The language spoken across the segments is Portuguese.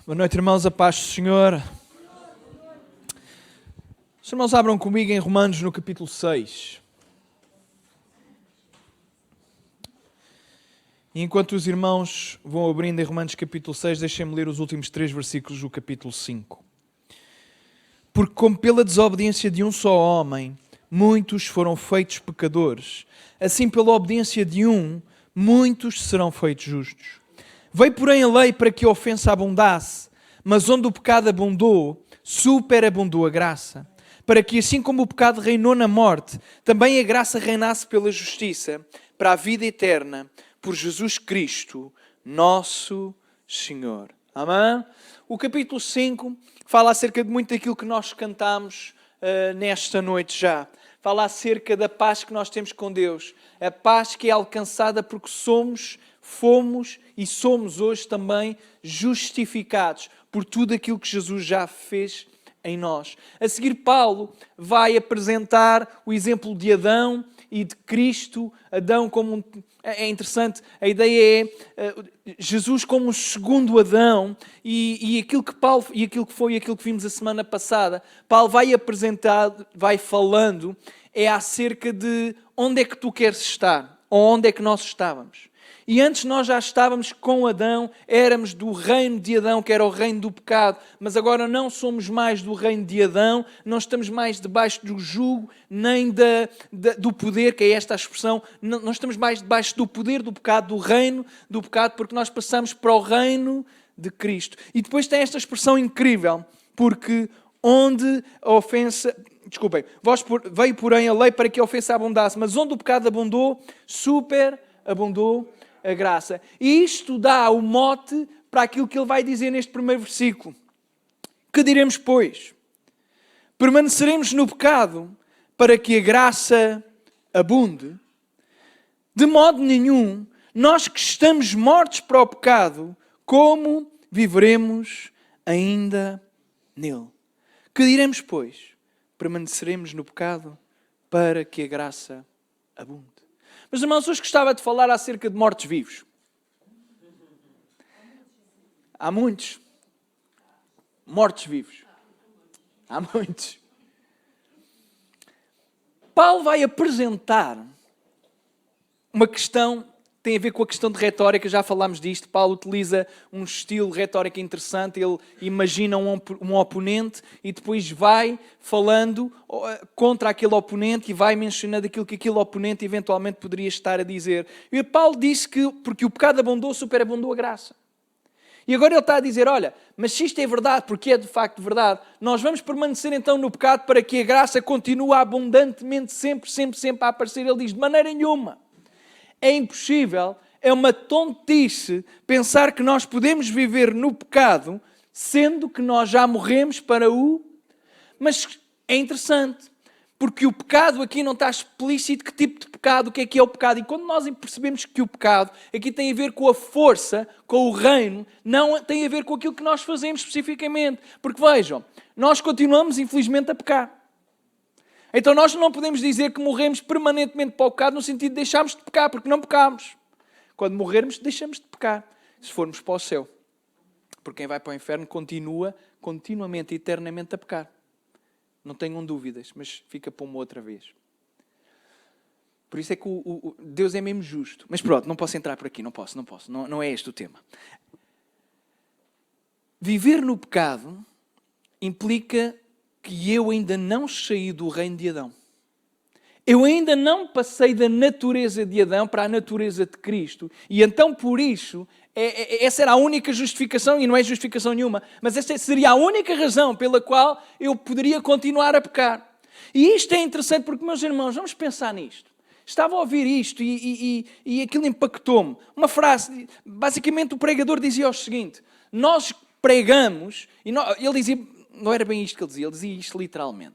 Boa noite, irmãos, a paz do Senhor. Os irmãos abram comigo em Romanos no capítulo 6. E enquanto os irmãos vão abrindo em Romanos capítulo 6, deixem-me ler os últimos 3 versículos do capítulo 5. Porque como pela desobediência de um só homem, muitos foram feitos pecadores, assim pela obediência de um, muitos serão feitos justos. Veio, porém, a lei para que a ofensa abundasse, mas onde o pecado abundou, superabundou a graça. Para que, assim como o pecado reinou na morte, também a graça reinasse pela justiça, para a vida eterna, por Jesus Cristo, nosso Senhor. Amém? O capítulo 5 fala acerca de muito daquilo que nós cantamos nesta noite já. Fala acerca da paz que nós temos com Deus. A paz que é alcançada porque fomos e somos hoje também justificados por tudo aquilo que Jesus já fez em nós. A seguir, Paulo vai apresentar o exemplo de Adão e de Cristo. Adão como é interessante, a ideia é Jesus como um segundo Adão e aquilo que Paulo e aquilo que vimos a semana passada, Paulo vai apresentar, vai falando é acerca de onde é que tu queres estar, ou onde é que nós estávamos. E antes nós já estávamos com Adão, éramos do reino de Adão, que era o reino do pecado, mas agora não somos mais do reino de Adão, não estamos mais debaixo do jugo, nem do poder, que é esta a expressão, não estamos mais debaixo do poder do pecado, do reino do pecado, porque nós passamos para o reino de Cristo. E depois tem esta expressão incrível, porque onde a ofensa... veio porém a lei para que a ofensa abundasse, mas onde o pecado abundou, superabundou a graça. E isto dá o mote para aquilo que ele vai dizer neste primeiro versículo. Que diremos, pois? Permaneceremos no pecado para que a graça abunde? De modo nenhum, nós que estamos mortos para o pecado, como viveremos ainda nele? Que diremos, pois? Permaneceremos no pecado para que a graça abunde. Mas, irmãos, hoje gostava de falar acerca de mortos-vivos. Há muitos. Mortos-vivos. Há muitos. Paulo vai apresentar uma questão, tem a ver com a questão de retórica, já falámos disto. Paulo utiliza um estilo de retórica interessante, ele imagina um oponente e depois vai falando contra aquele oponente e vai mencionando aquilo que aquele oponente eventualmente poderia estar a dizer. E Paulo disse que porque o pecado abundou, superabundou a graça. E agora ele está a dizer, olha, mas se isto é verdade, porque é de facto verdade, nós vamos permanecer então no pecado para que a graça continue abundantemente, sempre a aparecer. Ele diz, de maneira nenhuma. É impossível, é uma tontice pensar que nós podemos viver no pecado, sendo que nós já morremos para o... Mas é interessante, porque o pecado aqui não está explícito que tipo de pecado, o que é o pecado. E quando nós percebemos que o pecado aqui tem a ver com a força, com o reino, não tem a ver com aquilo que nós fazemos especificamente. Porque vejam, nós continuamos infelizmente a pecar. Então nós não podemos dizer que morremos permanentemente para o pecado no sentido de deixarmos de pecar, porque não pecamos. Quando morrermos, deixamos de pecar. Se formos para o céu. Porque quem vai para o inferno continua continuamente, eternamente a pecar. Não tenham dúvidas, mas fica para uma outra vez. Por isso é que Deus é mesmo justo. Mas pronto, não posso entrar por aqui, não posso. Não é este o tema. Viver no pecado implica que eu ainda não saí do reino de Adão. Eu ainda não passei da natureza de Adão para a natureza de Cristo. E então, por isso, essa era a única justificação, e não é justificação nenhuma, mas essa seria a única razão pela qual eu poderia continuar a pecar. E isto é interessante porque, meus irmãos, vamos pensar nisto. Estava a ouvir isto e aquilo impactou-me. Uma frase, basicamente o pregador dizia o seguinte, nós pregamos, ele dizia... Não era bem isto que ele dizia isto literalmente.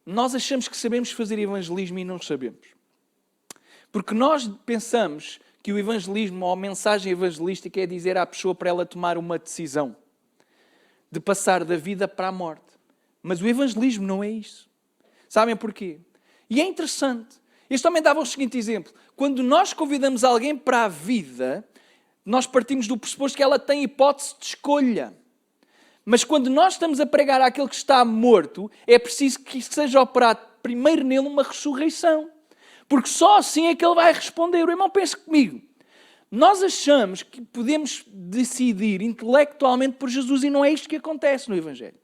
Nós achamos que sabemos fazer evangelismo e não sabemos. Porque nós pensamos que o evangelismo ou a mensagem evangelística é dizer à pessoa para ela tomar uma decisão de passar da vida para a morte. Mas o evangelismo não é isso. Sabem porquê? E é interessante. Este também dava o seguinte exemplo. Quando nós convidamos alguém para a vida, nós partimos do pressuposto que ela tem hipótese de escolha. Mas quando nós estamos a pregar àquele que está morto, é preciso que seja operado primeiro nele uma ressurreição. Porque só assim é que ele vai responder. O irmão, pense comigo. Nós achamos que podemos decidir intelectualmente por Jesus e não é isto que acontece no Evangelho.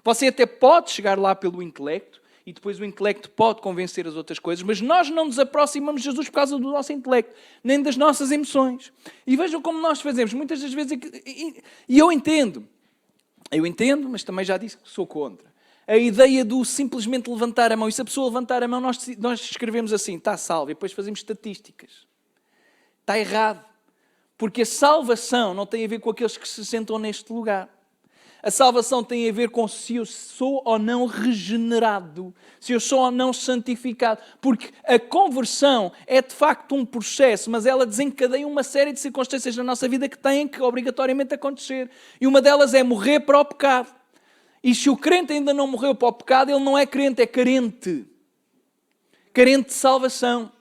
Você até pode chegar lá pelo intelecto e depois o intelecto pode convencer as outras coisas, mas nós não nos aproximamos de Jesus por causa do nosso intelecto, nem das nossas emoções. E vejam como nós fazemos. Muitas das vezes, e eu entendo, mas também já disse que sou contra. A ideia do simplesmente levantar a mão, e se a pessoa levantar a mão, nós escrevemos assim, está salvo, e depois fazemos estatísticas. Está errado. Porque a salvação não tem a ver com aqueles que se sentam neste lugar. A salvação tem a ver com se eu sou ou não regenerado, se eu sou ou não santificado. Porque a conversão é de facto um processo, mas ela desencadeia uma série de circunstâncias na nossa vida que têm que obrigatoriamente acontecer. E uma delas é morrer para o pecado. E se o crente ainda não morreu para o pecado, ele não é crente, é carente. Carente de salvação.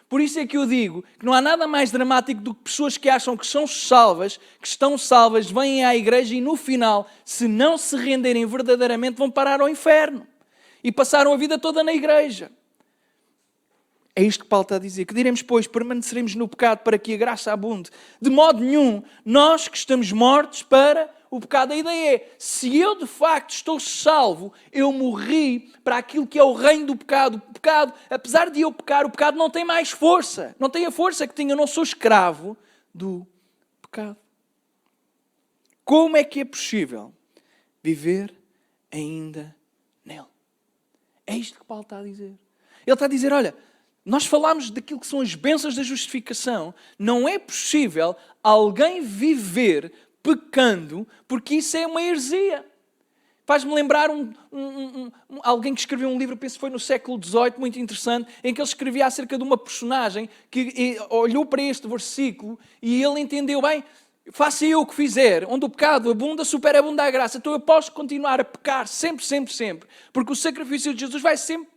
Por isso é que eu digo que não há nada mais dramático do que pessoas que acham que são salvas, que estão salvas, vêm à igreja e no final, se não se renderem verdadeiramente, vão parar ao inferno. E passaram a vida toda na igreja. É isto que Paulo está a dizer. Que diremos, pois, permaneceremos no pecado para que a graça abunde? De modo nenhum, nós que estamos mortos para o pecado. A ideia é, se eu de facto estou salvo, eu morri para aquilo que é o reino do pecado. O pecado, apesar de eu pecar, o pecado não tem mais força. Não tem a força que tinha. Eu não sou escravo do pecado. Como é que é possível viver ainda nele? É isto que Paulo está a dizer. Ele está a dizer, olha, nós falámos daquilo que são as bênçãos da justificação. Não é possível alguém viver pecando, porque isso é uma heresia. Faz-me lembrar alguém que escreveu um livro, penso que foi no século XVIII, muito interessante, em que ele escrevia acerca de uma personagem que olhou para este versículo e ele entendeu bem, faça eu o que fizer, onde o pecado abunda, superabunda a graça. Então eu posso continuar a pecar sempre, sempre, sempre, porque o sacrifício de Jesus vai sempre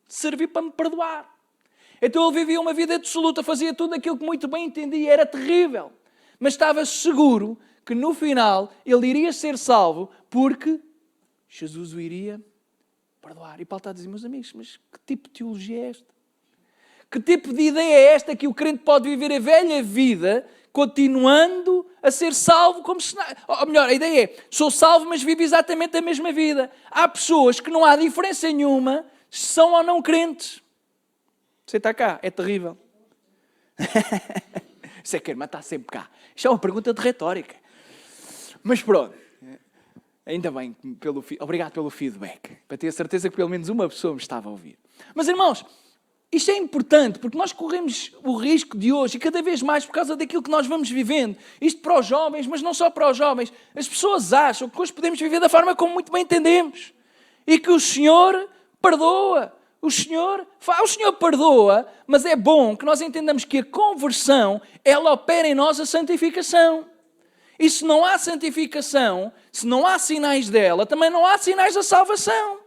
servir para me perdoar. Então ele vivia uma vida absoluta, fazia tudo aquilo que muito bem entendia, era terrível. Mas estava seguro que no final ele iria ser salvo porque Jesus o iria perdoar. E Paulo está a dizer, meus amigos, mas que tipo de teologia é esta? Que tipo de ideia é esta que o crente pode viver a velha vida continuando a ser salvo como se... Ou melhor, a ideia é, sou salvo mas vivo exatamente a mesma vida. Há pessoas que não há diferença nenhuma se são ou não crentes. Você está cá, é terrível. Você quer matar sempre cá. Isto é uma pergunta de retórica. Mas pronto. Ainda bem, obrigado pelo feedback. Para ter a certeza que pelo menos uma pessoa me estava a ouvir. Mas irmãos, isto é importante porque nós corremos o risco de hoje e cada vez mais por causa daquilo que nós vamos vivendo. Isto para os jovens, mas não só para os jovens. As pessoas acham que hoje podemos viver da forma como muito bem entendemos. E que o Senhor perdoa. O Senhor perdoa, mas é bom que nós entendamos que a conversão, ela opera em nós a santificação. E se não há santificação, se não há sinais dela, também não há sinais da salvação.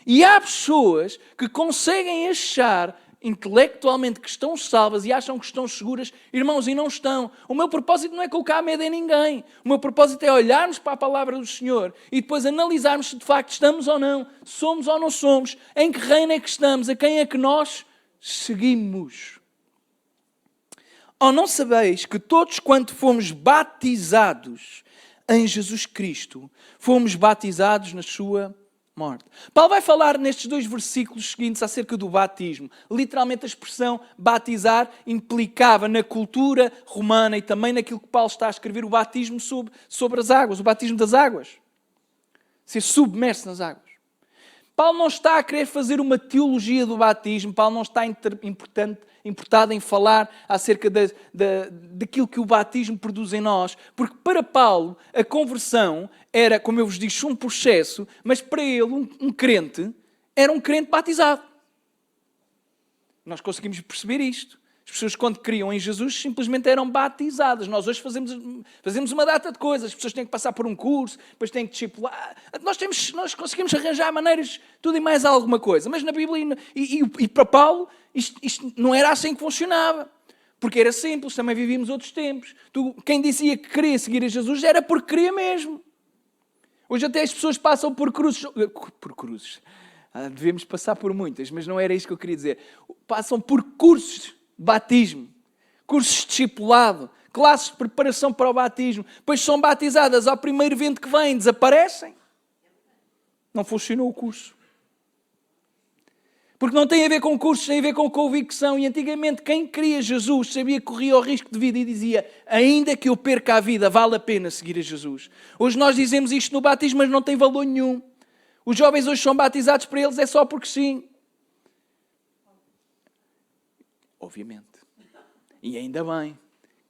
E há pessoas que conseguem achar intelectualmente que estão salvas e acham que estão seguras, irmãos, e não estão. O meu propósito não é colocar medo em ninguém. O meu propósito é olharmos para a palavra do Senhor e depois analisarmos se de facto estamos ou não, somos ou não somos, em que reino é que estamos, a quem é que nós seguimos. Ou não sabeis que todos quanto fomos batizados em Jesus Cristo, fomos batizados na sua morte. Paulo vai falar nestes dois versículos seguintes acerca do batismo. Literalmente a expressão batizar implicava na cultura romana e também naquilo que Paulo está a escrever, o batismo sobre as águas, o batismo das águas. Ser submerso nas águas. Paulo não está a querer fazer uma teologia do batismo, Paulo não está importado em falar acerca daquilo que o batismo produz em nós, porque para Paulo a conversão era, como eu vos disse, um processo, mas para ele um crente era um crente batizado. Nós conseguimos perceber isto. As pessoas, quando criam em Jesus, simplesmente eram batizadas. Nós hoje fazemos uma data de coisas. As pessoas têm que passar por um curso, depois têm que discipular. Nós conseguimos arranjar maneiras, tudo e mais alguma coisa. Mas na Bíblia e para Paulo, isto não era assim que funcionava. Porque era simples, também vivíamos outros tempos. Quem dizia que queria seguir a Jesus era porque queria mesmo. Hoje até as pessoas passam por cruzes. Por cruzes. Devemos passar por muitas, mas não era isso que eu queria dizer. Passam por cursos de batismo, cursos de discipulado, classes de preparação para o batismo. Depois são batizadas ao primeiro vento que vem, desaparecem. Não funcionou o curso. Porque não tem a ver com cursos, tem a ver com convicção. E antigamente quem queria Jesus sabia que corria o risco de vida e dizia: ainda que eu perca a vida, vale a pena seguir a Jesus. Hoje nós dizemos isto no batismo, mas não tem valor nenhum. Os jovens hoje são batizados, para eles é só porque sim. Obviamente. E ainda bem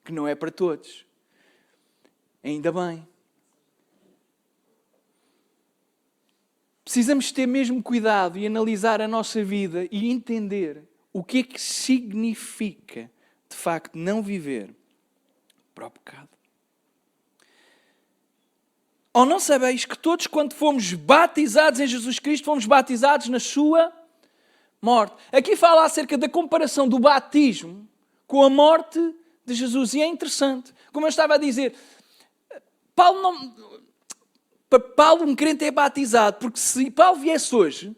que não é para todos. Ainda bem. Precisamos ter mesmo cuidado e analisar a nossa vida e entender o que é que significa, de facto, não viver para o pecado. Ou não sabeis que todos, quando fomos batizados em Jesus Cristo, fomos batizados na sua morte. Aqui fala acerca da comparação do batismo com a morte de Jesus. E é interessante, como eu estava a dizer, para Paulo um crente é batizado, porque se Paulo viesse hoje,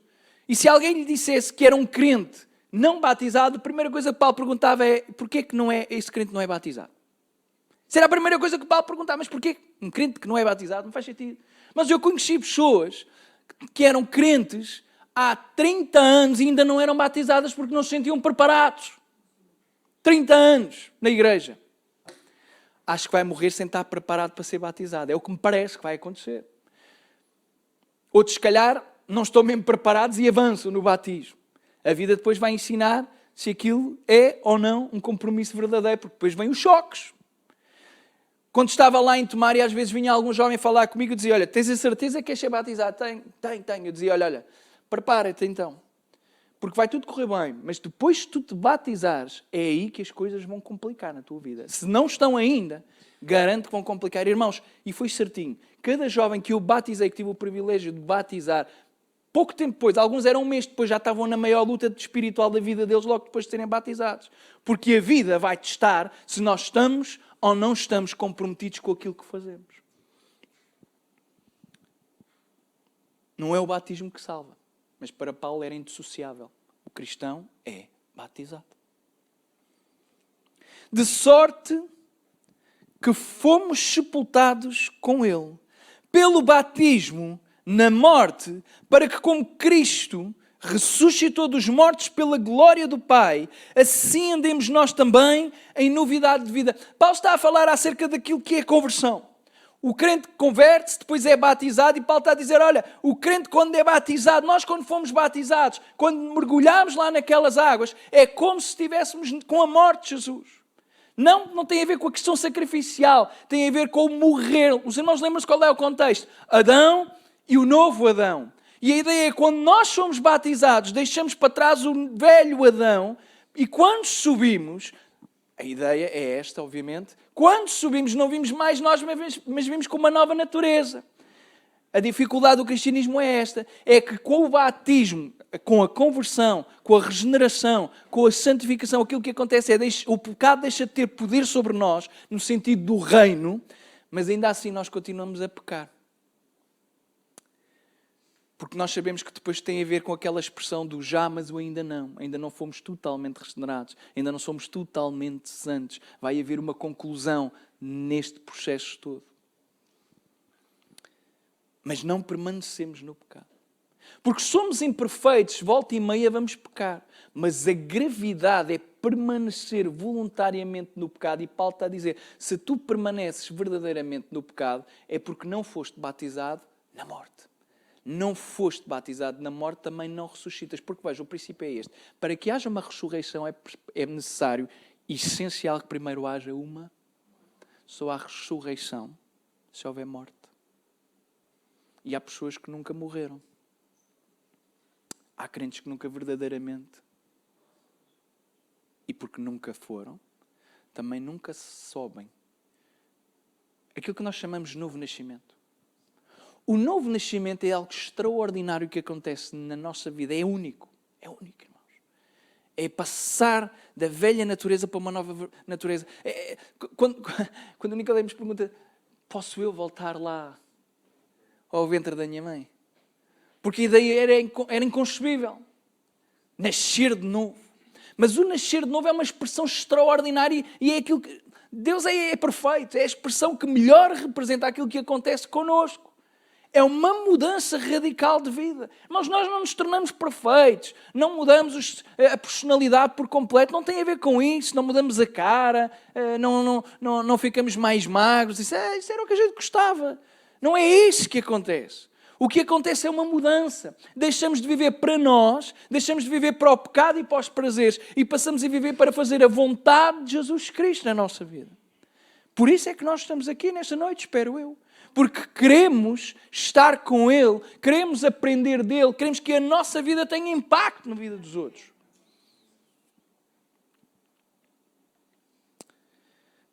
e se alguém lhe dissesse que era um crente não batizado, a primeira coisa que Paulo perguntava é: porquê que esse crente não é batizado? Isso era a primeira coisa que Paulo perguntava: mas porquê um crente que não é batizado? Não faz sentido. Mas eu conheci pessoas que eram crentes há 30 anos e ainda não eram batizadas porque não se sentiam preparados. 30 anos na igreja. Acho que vai morrer sem estar preparado para ser batizado. É o que me parece que vai acontecer. Outros, se calhar, não estão mesmo preparados e avançam no batismo. A vida depois vai ensinar se aquilo é ou não um compromisso verdadeiro, porque depois vêm os choques. Quando estava lá em Tomar e às vezes vinha algum jovem falar comigo e dizia: olha, tens a certeza que queres ser batizado? Tenho. Eu dizia: olha, prepara-te então. Porque vai tudo correr bem, mas depois de tu te batizares, é aí que as coisas vão complicar na tua vida. Se não estão ainda, garanto que vão complicar. Irmãos, e foi certinho. Cada jovem que eu batizei, que tive o privilégio de batizar, pouco tempo depois, alguns eram um mês depois, já estavam na maior luta espiritual da vida deles, logo depois de serem batizados. Porque a vida vai testar se nós estamos ou não estamos comprometidos com aquilo que fazemos. Não é o batismo que salva, mas para Paulo era indissociável. O cristão é batizado. De sorte que fomos sepultados com ele pelo batismo na morte, para que, como Cristo ressuscitou dos mortos pela glória do Pai, assim andemos nós também em novidade de vida. Paulo está a falar acerca daquilo que é conversão. O crente converte-se, depois é batizado, e Paulo está a dizer: olha, o crente quando é batizado, nós quando fomos batizados, quando mergulhamos lá naquelas águas, é como se estivéssemos com a morte de Jesus. Não tem a ver com a questão sacrificial, tem a ver com o morrer. Os irmãos lembram-se qual é o contexto? Adão e o novo Adão. E a ideia é que quando nós somos batizados, deixamos para trás o velho Adão, e quando subimos, a ideia é esta, obviamente, quando subimos não vimos mais nós, mas vimos com uma nova natureza. A dificuldade do cristianismo é esta, é que com o batismo, com a conversão, com a regeneração, com a santificação, aquilo que acontece é o pecado deixa de ter poder sobre nós, no sentido do reino, mas ainda assim nós continuamos a pecar. Porque nós sabemos que depois tem a ver com aquela expressão do já, mas o ainda não fomos totalmente regenerados, ainda não somos totalmente santos. Vai haver uma conclusão neste processo todo. Mas não permanecemos no pecado. Porque somos imperfeitos, volta e meia vamos pecar. Mas a gravidade é permanecer voluntariamente no pecado. E Paulo está a dizer, se tu permaneces verdadeiramente no pecado, é porque não foste batizado na morte. Não foste batizado na morte, também não ressuscitas. Porque, veja, o princípio é este. Para que haja uma ressurreição é necessário, essencial, que primeiro haja uma. Só há ressurreição se houver morte. E há pessoas que nunca morreram. Há crentes que nunca verdadeiramente, e porque nunca foram, também nunca sobem. Aquilo que nós chamamos de novo nascimento. O novo nascimento é algo extraordinário que acontece na nossa vida. É único. É único, irmãos. É passar da velha natureza para uma nova natureza. Quando o Nicodemos pergunta, posso eu voltar lá ao ventre da minha mãe. Porque a ideia era inconcebível. Nascer de novo. Mas o nascer de novo é uma expressão extraordinária e é aquilo que... Deus é perfeito, é a expressão que melhor representa aquilo que acontece connosco. É uma mudança radical de vida. Mas nós não nos tornamos perfeitos, não mudamos a personalidade por completo, não tem a ver com isso, não mudamos a cara, não ficamos mais magros, isso era o que a gente gostava. Não é isso que acontece. O que acontece é uma mudança. Deixamos de viver para nós, deixamos de viver para o pecado e para os prazeres e passamos a viver para fazer a vontade de Jesus Cristo na nossa vida. Por isso é que nós estamos aqui nesta noite, espero eu. Porque queremos estar com Ele, queremos aprender dEle, queremos que a nossa vida tenha impacto na vida dos outros.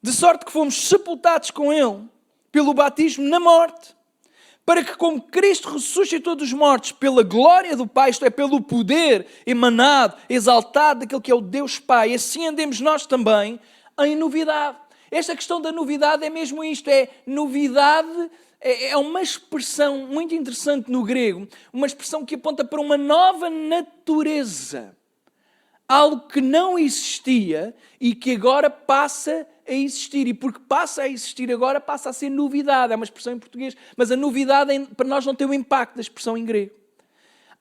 De sorte que fomos sepultados com Ele pelo batismo na morte, para que, como Cristo ressuscitou dos mortos pela glória do Pai, isto é, pelo poder emanado, exaltado daquele que é o Deus Pai, assim andemos nós também em novidade. Esta questão da novidade é mesmo isto, é novidade, é uma expressão muito interessante no grego, uma expressão que aponta para uma nova natureza. Algo que não existia e que agora passa a existir. E porque passa a existir agora, passa a ser novidade. É uma expressão em português. Mas a novidade para nós não tem o impacto da expressão em grego.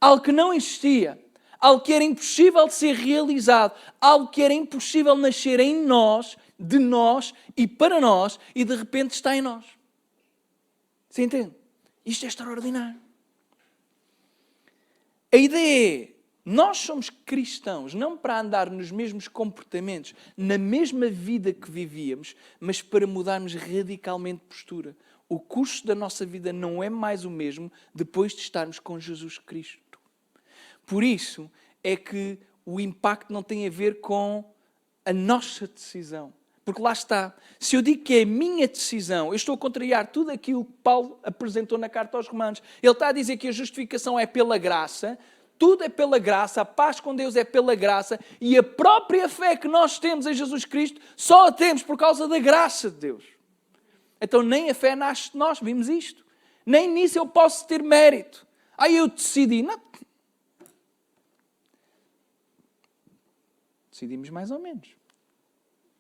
Algo que não existia. Algo que era impossível de ser realizado. Algo que era impossível nascer em nós, de nós e para nós. E de repente está em nós. Você entende? Isto é extraordinário. A ideia é... Nós somos cristãos, não para andar nos mesmos comportamentos, na mesma vida que vivíamos, mas para mudarmos radicalmente de postura. O curso da nossa vida não é mais o mesmo depois de estarmos com Jesus Cristo. Por isso é que o impacto não tem a ver com a nossa decisão. Porque lá está, se eu digo que é a minha decisão, eu estou a contrariar tudo aquilo que Paulo apresentou na carta aos Romanos. Ele está a dizer que a justificação é pela graça. Tudo é pela graça, a paz com Deus é pela graça e a própria fé que nós temos em Jesus Cristo só a temos por causa da graça de Deus. Então nem a fé nasce de nós, vimos isto. Nem nisso eu posso ter mérito. Aí eu decidi. Não. Decidimos mais ou menos.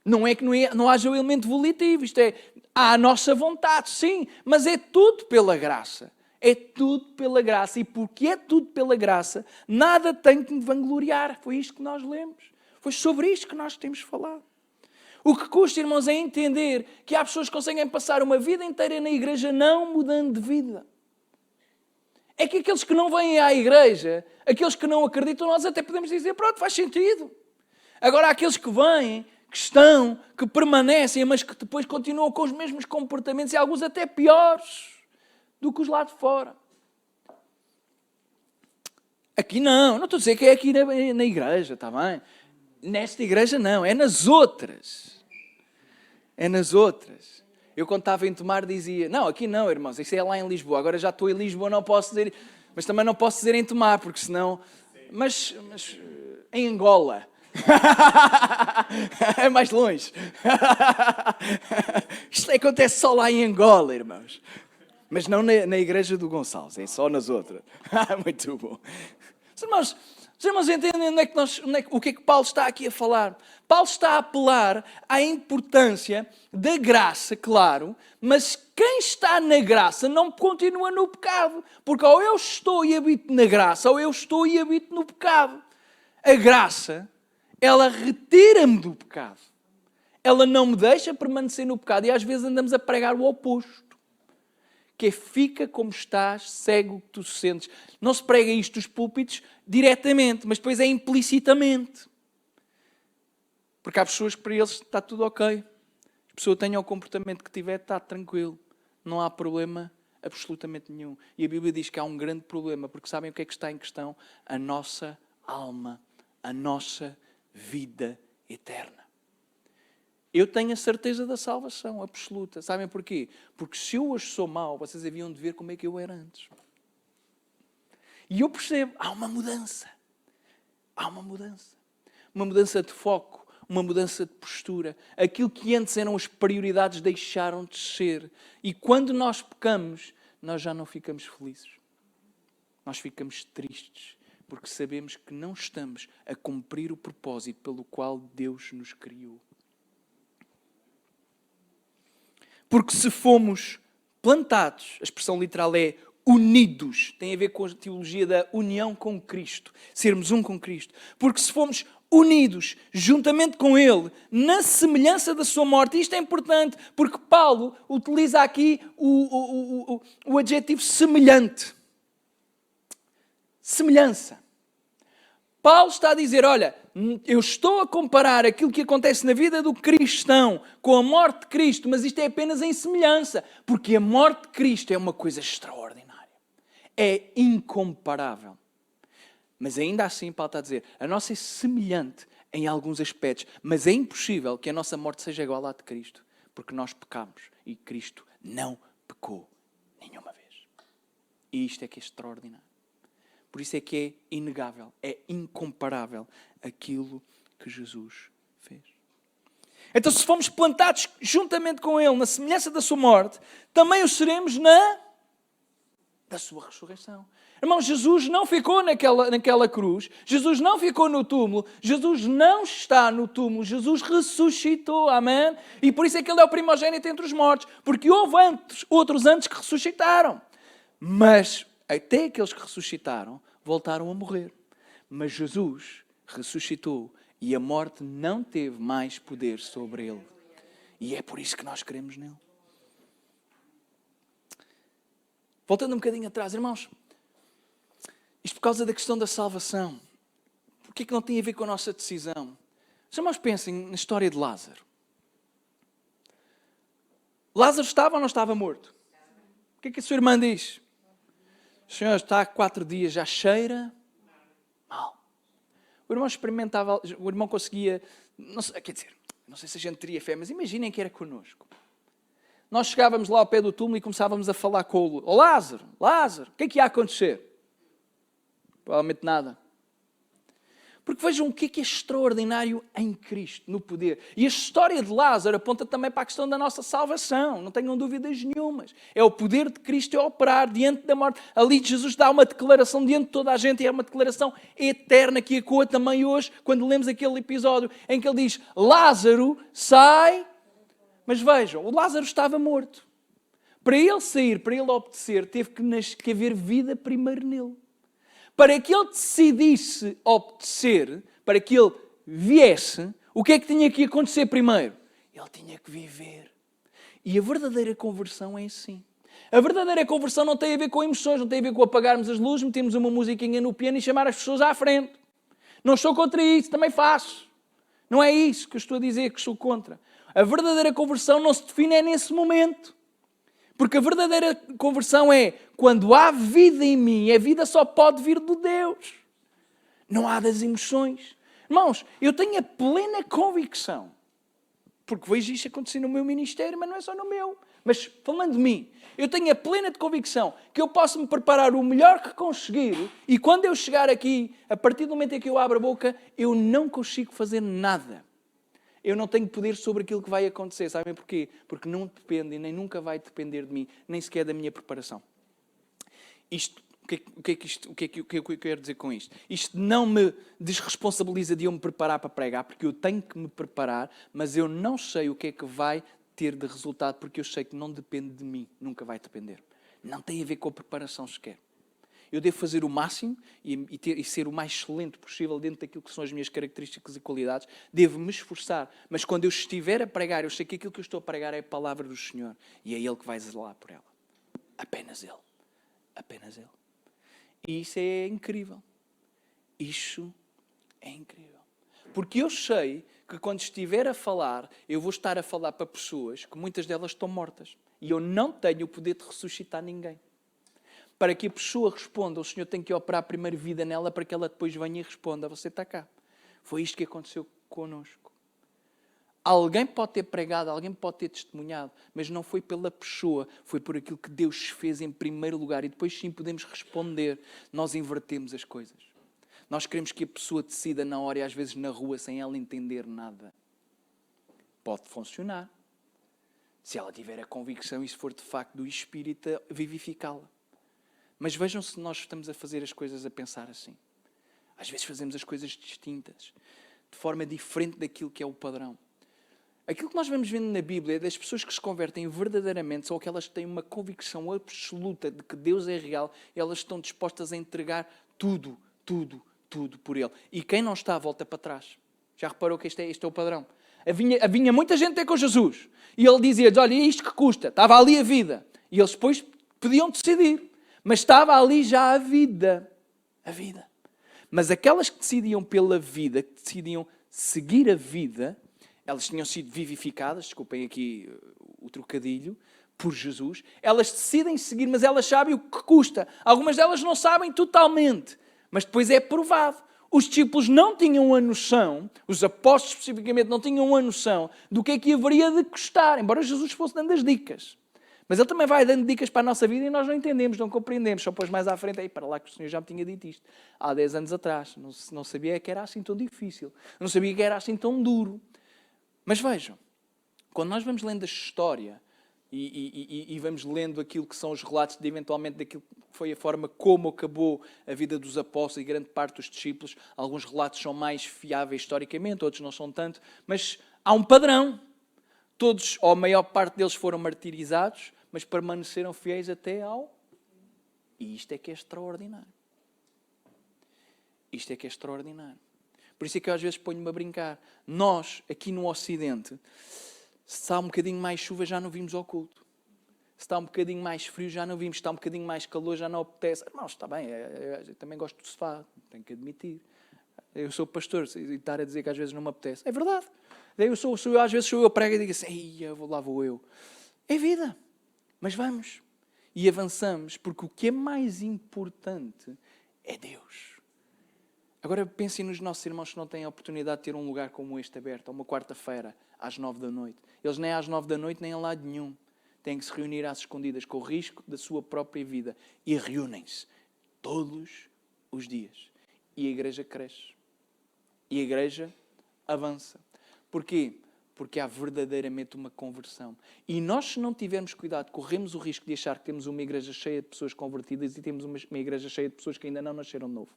Não é que não haja o elemento volitivo, isto é, há a nossa vontade, sim, mas é tudo pela graça. É tudo pela graça. E porque é tudo pela graça, nada tem que me vangloriar. Foi isto que nós lemos. Foi sobre isto que nós temos falado. O que custa, irmãos, é entender que há pessoas que conseguem passar uma vida inteira na igreja não mudando de vida. É que aqueles que não vêm à igreja, aqueles que não acreditam, nós até podemos dizer, pronto, faz sentido. Agora, há aqueles que vêm, que estão, que permanecem, mas que depois continuam com os mesmos comportamentos e alguns até piores do que os lá de fora. Aqui não estou a dizer que é aqui na igreja, está bem? Nesta igreja não, é nas outras. É nas outras. Eu quando estava em Tomar dizia, não, aqui não, irmãos, isso é lá em Lisboa, agora já estou em Lisboa, não posso dizer, mas também não posso dizer em Tomar, porque senão... Mas em Angola... é mais longe. Isto acontece só lá em Angola, irmãos. Mas não na igreja do Gonçalves, é só nas outras. Muito bom. Os irmãos entendem o que é que Paulo está aqui a falar? Paulo está a apelar à importância da graça, claro, mas quem está na graça não continua no pecado. Porque ou eu estou e habito na graça, ou eu estou e habito no pecado. A graça, ela retira-me do pecado. Ela não me deixa permanecer no pecado. E às vezes andamos a pregar o oposto. Que é fica como estás, cego que tu sentes. Não se prega isto dos púlpitos diretamente, mas depois é implicitamente. Porque há pessoas que para eles está tudo ok. A pessoa tenha o comportamento que tiver, está tranquilo. Não há problema absolutamente nenhum. E a Bíblia diz que há um grande problema, porque sabem o que é que está em questão? A nossa alma, a nossa vida eterna. Eu tenho a certeza da salvação absoluta. Sabem porquê? Porque se eu hoje sou mau, vocês haviam de ver como é que eu era antes. E eu percebo, há uma mudança. Há uma mudança. Uma mudança de foco, uma mudança de postura. Aquilo que antes eram as prioridades deixaram de ser. E quando nós pecamos, nós já não ficamos felizes. Nós ficamos tristes, porque sabemos que não estamos a cumprir o propósito pelo qual Deus nos criou. Porque se fomos plantados, a expressão literal é unidos, tem a ver com a teologia da união com Cristo, sermos um com Cristo. Porque se fomos unidos juntamente com Ele, na semelhança da sua morte, isto é importante, porque Paulo utiliza aqui o adjetivo semelhante. Semelhança. Paulo está a dizer, olha, eu estou a comparar aquilo que acontece na vida do cristão com a morte de Cristo, mas isto é apenas em semelhança, porque a morte de Cristo é uma coisa extraordinária. É incomparável. Mas ainda assim, Paulo está a dizer, a nossa é semelhante em alguns aspectos, mas é impossível que a nossa morte seja igual à de Cristo, porque nós pecamos e Cristo não pecou nenhuma vez. E isto é que é extraordinário. Por isso é que é inegável, é incomparável aquilo que Jesus fez. Então, se fomos plantados juntamente com Ele, na semelhança da sua morte, também o seremos da sua ressurreição. Irmão, Jesus não ficou naquela cruz, Jesus não ficou no túmulo, Jesus não está no túmulo, Jesus ressuscitou, amém? E por isso é que Ele é o primogênito entre os mortos, porque houve outros antes que ressuscitaram. Mas até aqueles que ressuscitaram voltaram a morrer. Mas Jesus ressuscitou e a morte não teve mais poder sobre Ele. E é por isso que nós cremos nele. Voltando um bocadinho atrás, irmãos, isto por causa da questão da salvação. O que é que não tem a ver com a nossa decisão? Os irmãos pensem na história de Lázaro. Lázaro estava ou não estava morto? O que é que a sua irmã diz? O Senhor está há 4 dias, já cheira mal. O irmão experimentava, o irmão conseguia, não sei, quer dizer, não sei se a gente teria fé, mas imaginem que era connosco. Nós chegávamos lá ao pé do túmulo e começávamos a falar com o Lázaro, o que ia acontecer? Provavelmente nada. Porque vejam o que é extraordinário em Cristo, no poder. E a história de Lázaro aponta também para a questão da nossa salvação. Não tenham dúvidas nenhumas. É o poder de Cristo a operar diante da morte. Ali Jesus dá uma declaração diante de toda a gente e é uma declaração eterna que ecoa também hoje, quando lemos aquele episódio em que ele diz, Lázaro, sai. Mas vejam, o Lázaro estava morto. Para ele sair, para ele obedecer, teve que haver vida primeiro nele. Para que ele decidisse obedecer, para que ele viesse, o que é que tinha que acontecer primeiro? Ele tinha que viver. E a verdadeira conversão é assim. A verdadeira conversão não tem a ver com emoções, não tem a ver com apagarmos as luzes, metermos uma musiquinha no piano e chamar as pessoas à frente. Não estou contra isso, também faço. Não é isso que eu estou a dizer que estou contra. A verdadeira conversão não se define nesse momento. Porque a verdadeira conversão é quando há vida em mim, a vida só pode vir de Deus. Não há das emoções. Irmãos, eu tenho a plena convicção, porque vejo isto acontecer no meu ministério, mas não é só no meu. Mas falando de mim, eu tenho a plena convicção que eu posso me preparar o melhor que conseguir e quando eu chegar aqui, a partir do momento em que eu abro a boca, eu não consigo fazer nada. Eu não tenho poder sobre aquilo que vai acontecer. Sabem porquê? Porque não depende e nem nunca vai depender de mim, nem sequer da minha preparação. O que é que eu quero dizer com isto? Isto não me desresponsabiliza de eu me preparar para pregar, porque eu tenho que me preparar, mas eu não sei o que é que vai ter de resultado, porque eu sei que não depende de mim, nunca vai depender. Não tem a ver com a preparação sequer. Eu devo fazer o máximo e ser o mais excelente possível dentro daquilo que são as minhas características e qualidades. Devo me esforçar. Mas quando eu estiver a pregar, eu sei que aquilo que eu estou a pregar é a palavra do Senhor. E é Ele que vai zelar por ela. Apenas Ele. Apenas Ele. E isso é incrível. Isso é incrível. Porque eu sei que quando estiver a falar, eu vou estar a falar para pessoas que muitas delas estão mortas. E eu não tenho o poder de ressuscitar ninguém. Para que a pessoa responda, o Senhor tem que operar primeiro vida nela para que ela depois venha e responda, você está cá. Foi isto que aconteceu connosco. Alguém pode ter pregado, alguém pode ter testemunhado, mas não foi pela pessoa, foi por aquilo que Deus fez em primeiro lugar. E depois sim podemos responder. Nós invertemos as coisas. Nós queremos que a pessoa decida na hora e às vezes na rua sem ela entender nada. Pode funcionar. Se ela tiver a convicção e se for de facto do Espírito a vivificá-la. Mas vejam se nós estamos a fazer as coisas a pensar assim. Às vezes fazemos as coisas distintas, de forma diferente daquilo que é o padrão. Aquilo que nós vamos vendo na Bíblia é das pessoas que se convertem verdadeiramente, são aquelas que têm uma convicção absoluta de que Deus é real, elas estão dispostas a entregar tudo por Ele. E quem não está, volta para trás. Já reparou que este é o padrão? Havia muita gente até com Jesus. E Ele dizia-lhes, olha, é isto que custa. Estava ali a vida. E eles depois podiam decidir. Mas estava ali já a vida. A vida. Mas aquelas que decidiam pela vida, que decidiam seguir a vida, elas tinham sido vivificadas, desculpem aqui o trocadilho, por Jesus. Elas decidem seguir, mas elas sabem o que custa. Algumas delas não sabem totalmente, mas depois é provado. Os discípulos não tinham a noção, os apóstolos especificamente não tinham a noção do que é que haveria de custar, embora Jesus fosse dando as dicas. Mas Ele também vai dando dicas para a nossa vida e nós não entendemos, não compreendemos. Só depois mais à frente, aí para lá que o Senhor já me tinha dito isto. Há 10 anos atrás. Não sabia que era assim tão difícil. Não sabia que era assim tão duro. Mas vejam, quando nós vamos lendo a história e vamos lendo aquilo que são os relatos de eventualmente daquilo que foi a forma como acabou a vida dos apóstolos e grande parte dos discípulos, alguns relatos são mais fiáveis historicamente, outros não são tanto, mas há um padrão. Todos, ou a maior parte deles foram martirizados, mas permaneceram fiéis até ao... E isto é que é extraordinário. Isto é que é extraordinário. Por isso é que eu às vezes ponho-me a brincar. Nós, aqui no Ocidente, se está um bocadinho mais chuva, já não vimos ao culto. Se está um bocadinho mais frio, já não vimos. Se está um bocadinho mais calor, já não apetece. Irmãos, está bem, eu também gosto do sofá, tenho que admitir. Eu sou pastor e estar a dizer que às vezes não me apetece. É verdade. Às vezes sou eu a prego e digo assim, lá vou eu. É vida. Mas vamos. E avançamos, porque o que é mais importante é Deus. Agora pensem nos nossos irmãos que não têm a oportunidade de ter um lugar como este aberto, uma quarta-feira, às 9 da noite. Eles nem às 9 da noite, nem a lado nenhum. Têm que se reunir às escondidas, com o risco da sua própria vida. E reúnem-se todos os dias. E a igreja cresce. E a igreja avança. Porquê? Porque há verdadeiramente uma conversão. E nós, se não tivermos cuidado, corremos o risco de achar que temos uma igreja cheia de pessoas convertidas e temos uma igreja cheia de pessoas que ainda não nasceram de novo.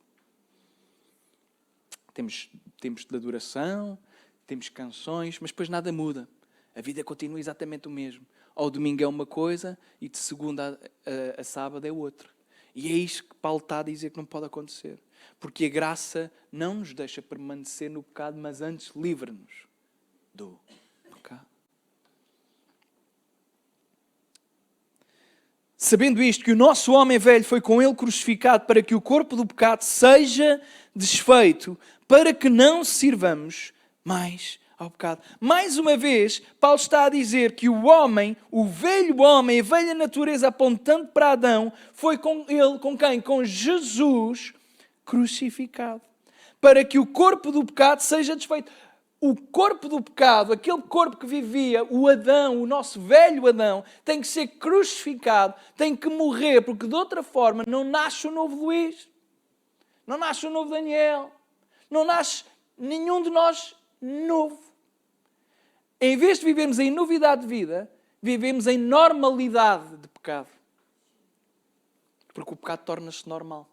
Temos tempos de adoração, temos canções, mas depois nada muda. A vida continua exatamente o mesmo. Ao domingo é uma coisa e de segunda a sábado é outra. E é isto que Paulo está a dizer que não pode acontecer. Porque a graça não nos deixa permanecer no pecado, mas antes livra-nos do pecado. Sabendo isto, que o nosso homem velho foi com ele crucificado para que o corpo do pecado seja desfeito, para que não sirvamos mais ao pecado. Mais uma vez, Paulo está a dizer que o homem, o velho homem, a velha natureza apontando para Adão, foi com ele, com quem? Com Jesus crucificado. Para que o corpo do pecado seja desfeito. O corpo do pecado, aquele corpo que vivia, o Adão, o nosso velho Adão, tem que ser crucificado, tem que morrer, porque de outra forma não nasce o novo Luís, não nasce o novo Daniel, não nasce nenhum de nós novo. Em vez de vivermos em novidade de vida, vivemos em normalidade de pecado. Porque o pecado torna-se normal.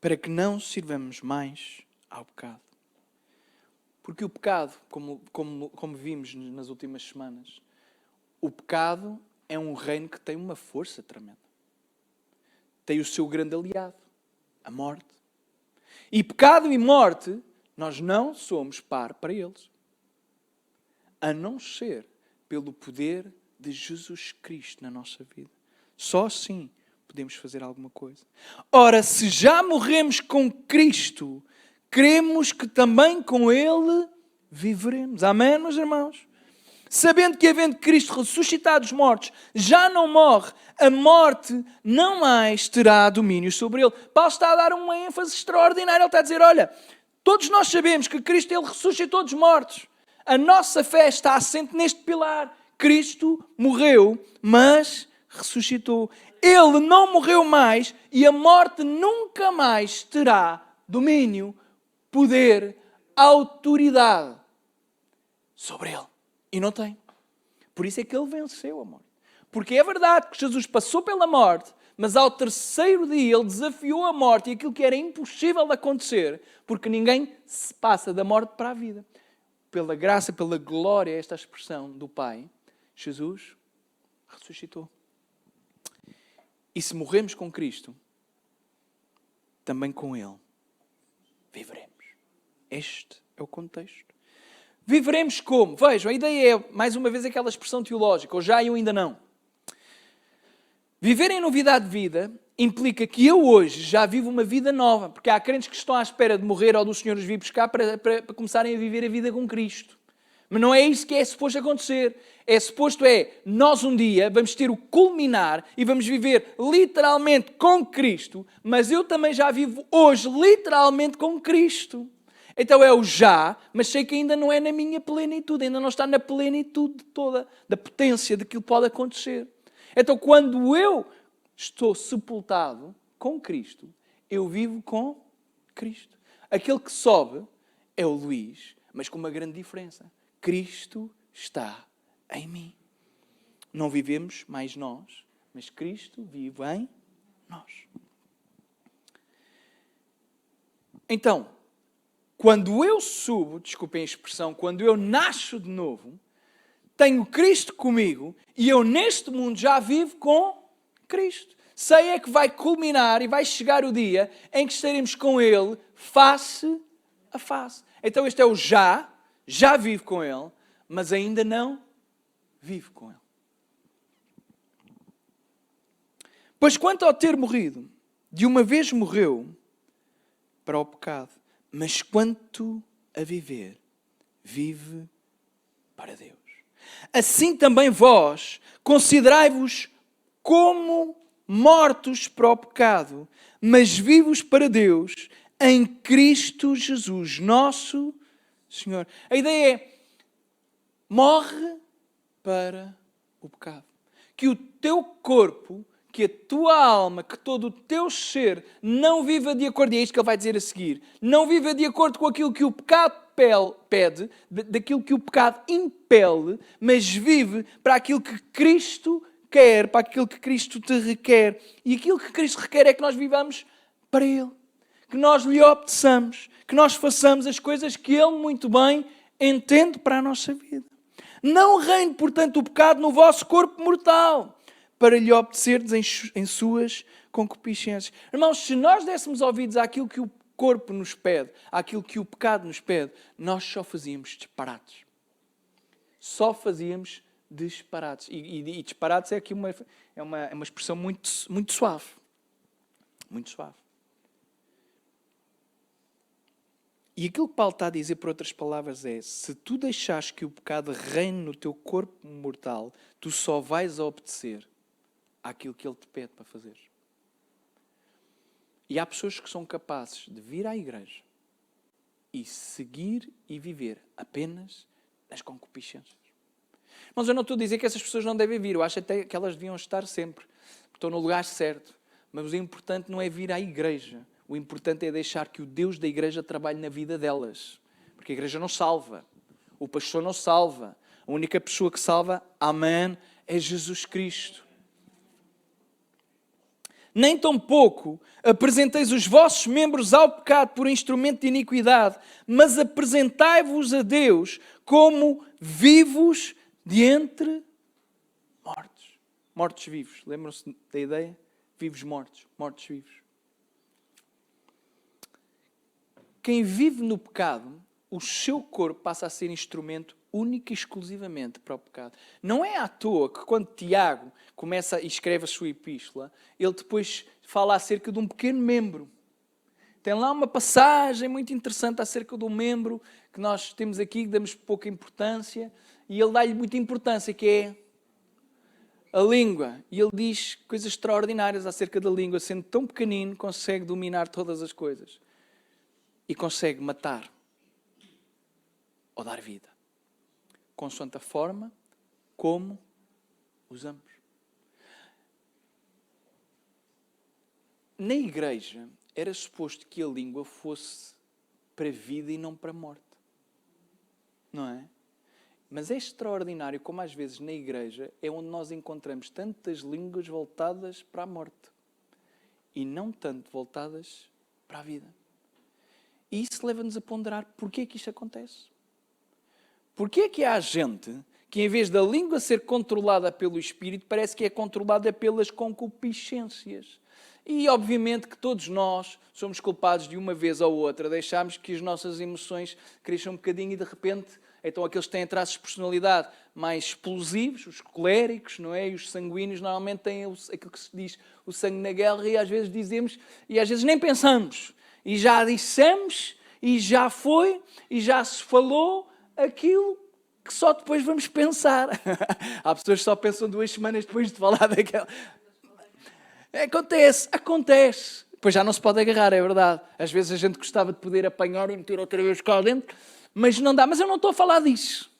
Para que não sirvamos mais ao pecado. Porque o pecado, como vimos nas últimas semanas, o pecado é um reino que tem uma força tremenda. Tem o seu grande aliado, a morte. E pecado e morte, nós não somos par para eles. A não ser pelo poder de Jesus Cristo na nossa vida. Só assim podemos fazer alguma coisa. Ora, se já morremos com Cristo, cremos que também com Ele viveremos. Amém, meus irmãos? Sabendo que, havendo Cristo ressuscitado dos mortos, já não morre, a morte não mais terá domínio sobre ele. Paulo está a dar uma ênfase extraordinária. Ele está a dizer, olha, todos nós sabemos que Cristo ele ressuscitou dos mortos. A nossa fé está assente neste pilar. Cristo morreu, mas ressuscitou. Ele não morreu mais e a morte nunca mais terá domínio, poder, autoridade sobre ele. E não tem. Por isso é que ele venceu a morte. Porque é verdade que Jesus passou pela morte, mas ao terceiro dia ele desafiou a morte e aquilo que era impossível de acontecer, porque ninguém se passa da morte para a vida. Pela graça, pela glória, esta expressão do Pai, Jesus ressuscitou. E se morremos com Cristo, também com Ele viveremos. Este é o contexto. Viveremos como? Vejam, a ideia é, mais uma vez, aquela expressão teológica, ou já e ou ainda não. Viver em novidade de vida implica que eu hoje já vivo uma vida nova, porque há crentes que estão à espera de morrer ou do Senhor os vir buscar para começarem a viver a vida com Cristo. Mas não é isso que é suposto acontecer. É suposto nós um dia vamos ter o culminar e vamos viver literalmente com Cristo, mas eu também já vivo hoje literalmente com Cristo. Então é o já, mas sei que ainda não é na minha plenitude, ainda não está na plenitude toda, da potência daquilo que pode acontecer. Então quando eu estou sepultado com Cristo, eu vivo com Cristo. Aquele que sobe é o Luís, mas com uma grande diferença. Cristo está em mim. Não vivemos mais nós, mas Cristo vive em nós. Então, quando eu subo, desculpem a expressão, quando eu nasço de novo, tenho Cristo comigo e eu neste mundo já vivo com Cristo. Sei é que vai culminar e vai chegar o dia em que estaremos com Ele face a face. Então este é o já vivo com Ele, mas ainda não vivo com Ele. Pois quanto ao ter morrido, de uma vez morreu para o pecado, mas quanto a viver, vive para Deus. Assim também vós, considerai-vos como mortos para o pecado, mas vivos para Deus, em Cristo Jesus, nosso Senhor. A ideia é, morre para o pecado. Que o teu corpo, que a tua alma, que todo o teu ser não viva de acordo, e é isto que ele vai dizer a seguir, não viva de acordo com aquilo que o pecado pede, daquilo que o pecado impele, mas vive para aquilo que Cristo quer, para aquilo que Cristo te requer. E aquilo que Cristo requer é que nós vivamos para Ele. Que nós lhe obedeçamos, que nós façamos as coisas que Ele muito bem entende para a nossa vida. Não reine, portanto, o pecado no vosso corpo mortal, para lhe obedecerdes em suas concupiscências. Irmãos, se nós dessemos ouvidos àquilo que o corpo nos pede, àquilo que o pecado nos pede, nós só fazíamos disparates. Só fazíamos disparates. E disparates é aqui uma expressão muito suave. Muito suave. E aquilo que Paulo está a dizer, por outras palavras, é: se tu deixares que o pecado reine no teu corpo mortal, tu só vais obedecer àquilo que ele te pede para fazer. E há pessoas que são capazes de vir à igreja e seguir e viver apenas nas concupiscências. Mas eu não estou a dizer que essas pessoas não devem vir. Eu acho até que elas deviam estar sempre. Estão no lugar certo. Mas o importante não é vir à igreja. O importante é deixar que o Deus da igreja trabalhe na vida delas. Porque a igreja não salva. O pastor não salva. A única pessoa que salva, amém, é Jesus Cristo. Nem tampouco apresenteis os vossos membros ao pecado por instrumento de iniquidade, mas apresentai-vos a Deus como vivos de entre mortos. Mortos vivos. Lembram-se da ideia? Vivos mortos. Mortos vivos. Quem vive no pecado, o seu corpo passa a ser instrumento único e exclusivamente para o pecado. Não é à toa que quando Tiago começa e escreve a sua epístola, ele depois fala acerca de um pequeno membro. Tem lá uma passagem muito interessante acerca de um membro que nós temos aqui, que damos pouca importância, e ele dá-lhe muita importância, que é a língua. E ele diz coisas extraordinárias acerca da língua. Sendo tão pequenino, consegue dominar todas as coisas. E consegue matar ou dar vida, consoante a forma como usamos. Na igreja, era suposto que a língua fosse para a vida e não para a morte. não é? Mas é extraordinário como às vezes na igreja é onde nós encontramos tantas línguas voltadas para a morte e não tanto voltadas para a vida. E isso leva-nos a ponderar porquê é que isto acontece. Porquê é que há gente que em vez da língua ser controlada pelo Espírito, parece que é controlada pelas concupiscências? E obviamente que todos nós somos culpados de uma vez ou outra, deixarmos que as nossas emoções cresçam um bocadinho e de repente, então aqueles que têm traços de personalidade mais explosivos, os coléricos, não é? E os sanguíneos normalmente têm aquilo que se diz o sangue na guerra e às vezes dizemos, e às vezes nem pensamos. E já dissemos, e já foi, e já se falou aquilo que só depois vamos pensar. Há pessoas que só pensam 2 semanas depois de falar daquela... Acontece. Depois já não se pode agarrar, é verdade. Às vezes a gente gostava de poder apanhar e meter outra vez cá dentro, mas não dá. Mas eu não estou a falar disso.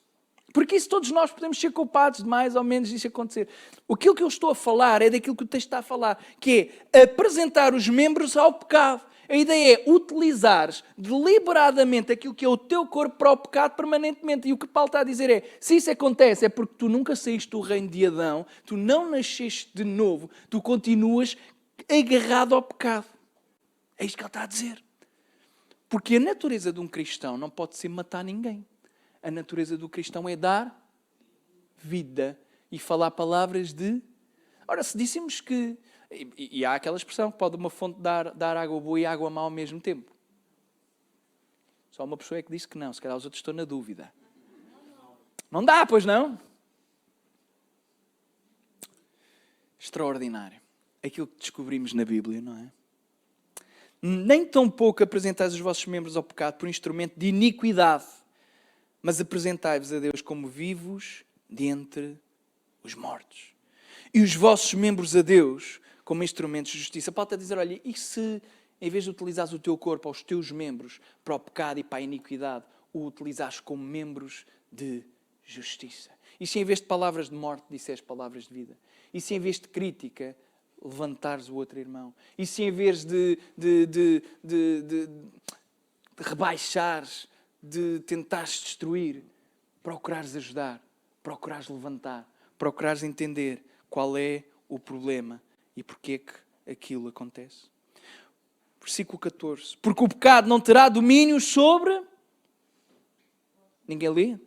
Porque isso todos nós podemos ser culpados de mais ou menos isso acontecer. Aquilo que eu estou a falar é daquilo que o texto está a falar, que é apresentar os membros ao pecado. A ideia é utilizares deliberadamente aquilo que é o teu corpo para o pecado permanentemente. E o que Paulo está a dizer é, se isso acontece é porque tu nunca saíste do reino de Adão, tu não nasceste de novo, tu continuas agarrado ao pecado. É isto que ele está a dizer. Porque a natureza de um cristão não pode ser matar ninguém. A natureza do cristão é dar vida e falar palavras de... Ora, se dissemos que... E há aquela expressão que pode uma fonte dar água boa e água má ao mesmo tempo. Só uma pessoa é que disse que não. Se calhar os outros estão na dúvida. Não dá, pois não? Extraordinário. Aquilo que descobrimos na Bíblia, não é? Nem tão pouco apresentais os vossos membros ao pecado por instrumento de iniquidade, mas apresentai-vos a Deus como vivos dentre os mortos. E os vossos membros a Deus como instrumentos de justiça. Paulo está a dizer, olha, e se em vez de utilizares o teu corpo, os teus membros, para o pecado e para a iniquidade, o utilizares como membros de justiça? E se em vez de palavras de morte, disseres palavras de vida? E se em vez de crítica, levantares o outro irmão? E se em vez de rebaixares, de tentares destruir, procurares ajudar, procurares levantar, procurares entender qual é o problema e porque é que aquilo acontece? Versículo 14. Porque o pecado não terá domínio sobre... Ninguém lê?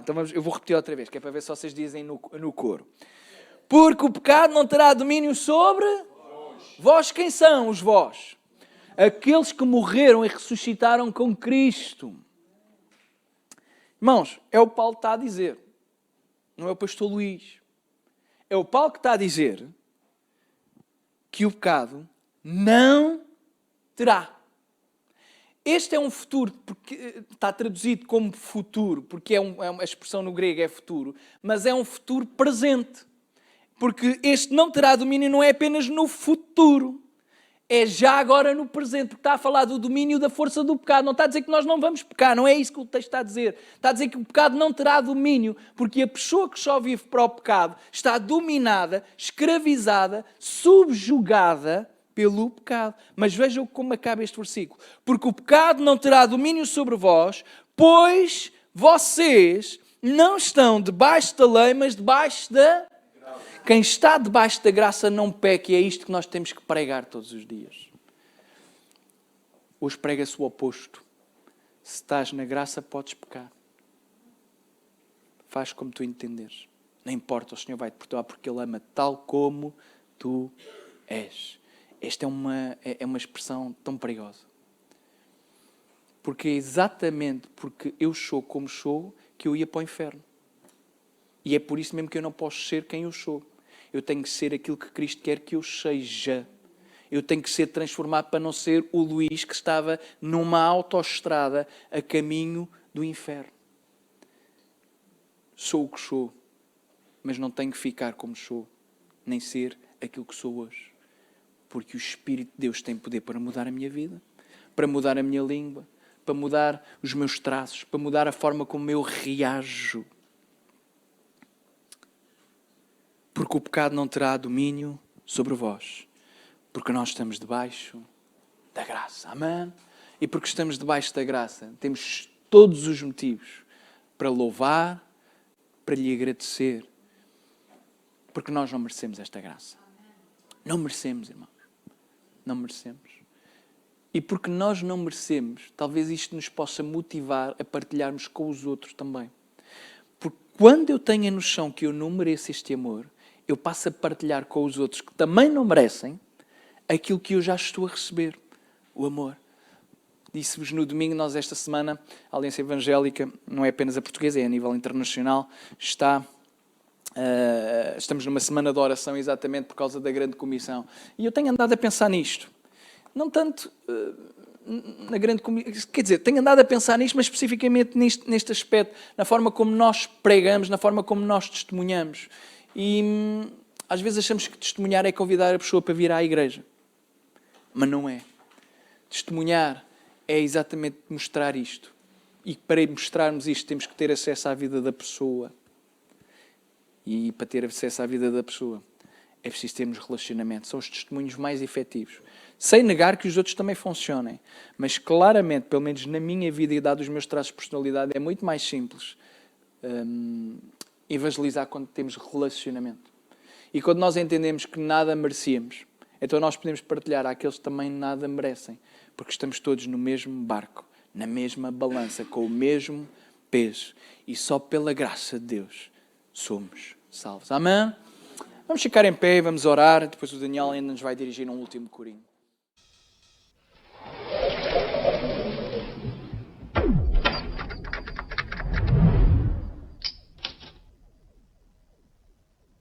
Então eu vou repetir outra vez, que é para ver se vocês dizem no coro. Porque o pecado não terá domínio sobre... Vós quem são os vós? Aqueles que morreram e ressuscitaram com Cristo. Irmãos, é o Paulo que está a dizer. Não é o pastor Luís. É o Paulo que está a dizer que o pecado não terá. Este é um futuro, porque está traduzido como futuro, porque a expressão no grego é futuro, mas é um futuro presente. Porque este não terá domínio não é apenas no futuro, é já agora no presente, porque está a falar do domínio da força do pecado. Não está a dizer que nós não vamos pecar, não é isso que o texto está a dizer. Está a dizer que o pecado não terá domínio, porque a pessoa que só vive para o pecado está dominada, escravizada, subjugada pelo pecado. Mas vejam como acaba este versículo. Porque o pecado não terá domínio sobre vós, pois vocês não estão debaixo da lei, mas debaixo da... Quem está debaixo da graça não peca, e é isto que nós temos que pregar todos os dias. Hoje prega-se o oposto. Se estás na graça, podes pecar. Faz como tu entenderes. Não importa, o Senhor vai-te perdoar porque Ele ama tal como tu és. Esta é uma expressão tão perigosa. Porque é exatamente porque eu sou como sou que eu ia para o inferno. E é por isso mesmo que eu não posso ser quem eu sou. Eu tenho que ser aquilo que Cristo quer que eu seja. Eu tenho que ser transformado para não ser o Luís que estava numa autoestrada a caminho do inferno. Sou o que sou, mas não tenho que ficar como sou, nem ser aquilo que sou hoje. Porque o Espírito de Deus tem poder para mudar a minha vida, para mudar a minha língua, para mudar os meus traços, para mudar a forma como eu reajo. Porque o pecado não terá domínio sobre vós. Porque nós estamos debaixo da graça. Amém? E porque estamos debaixo da graça, temos todos os motivos para louvar, para lhe agradecer, porque nós não merecemos esta graça. Não merecemos, irmãos. Não merecemos. E porque nós não merecemos, talvez isto nos possa motivar a partilharmos com os outros também. Porque quando eu tenho a noção que eu não mereço este amor, eu passo a partilhar com os outros que também não merecem aquilo que eu já estou a receber, o amor. Disse-vos no domingo, nós esta semana, a Aliança Evangélica, não é apenas a portuguesa, é a nível internacional, estamos numa semana de oração exatamente por causa da grande comissão. E eu tenho andado a pensar nisto. Não tanto na grande comissão, quer dizer, tenho andado a pensar nisto, mas especificamente neste aspecto, na forma como nós pregamos, na forma como nós testemunhamos. E às vezes achamos que testemunhar é convidar a pessoa para vir à igreja. Mas não é. Testemunhar é exatamente mostrar isto. E para mostrarmos isto temos que ter acesso à vida da pessoa. E para ter acesso à vida da pessoa é preciso termos relacionamento. São os testemunhos mais efetivos. Sem negar que os outros também funcionem. Mas claramente, pelo menos na minha vida e dado os meus traços de personalidade, é muito mais simples evangelizar quando temos relacionamento. E quando nós entendemos que nada merecíamos, então nós podemos partilhar àqueles que também nada merecem. Porque estamos todos no mesmo barco, na mesma balança, com o mesmo peso. E só pela graça de Deus somos salvos. Amém? Vamos ficar em pé e vamos orar. Depois o Daniel ainda nos vai dirigir um último corinho.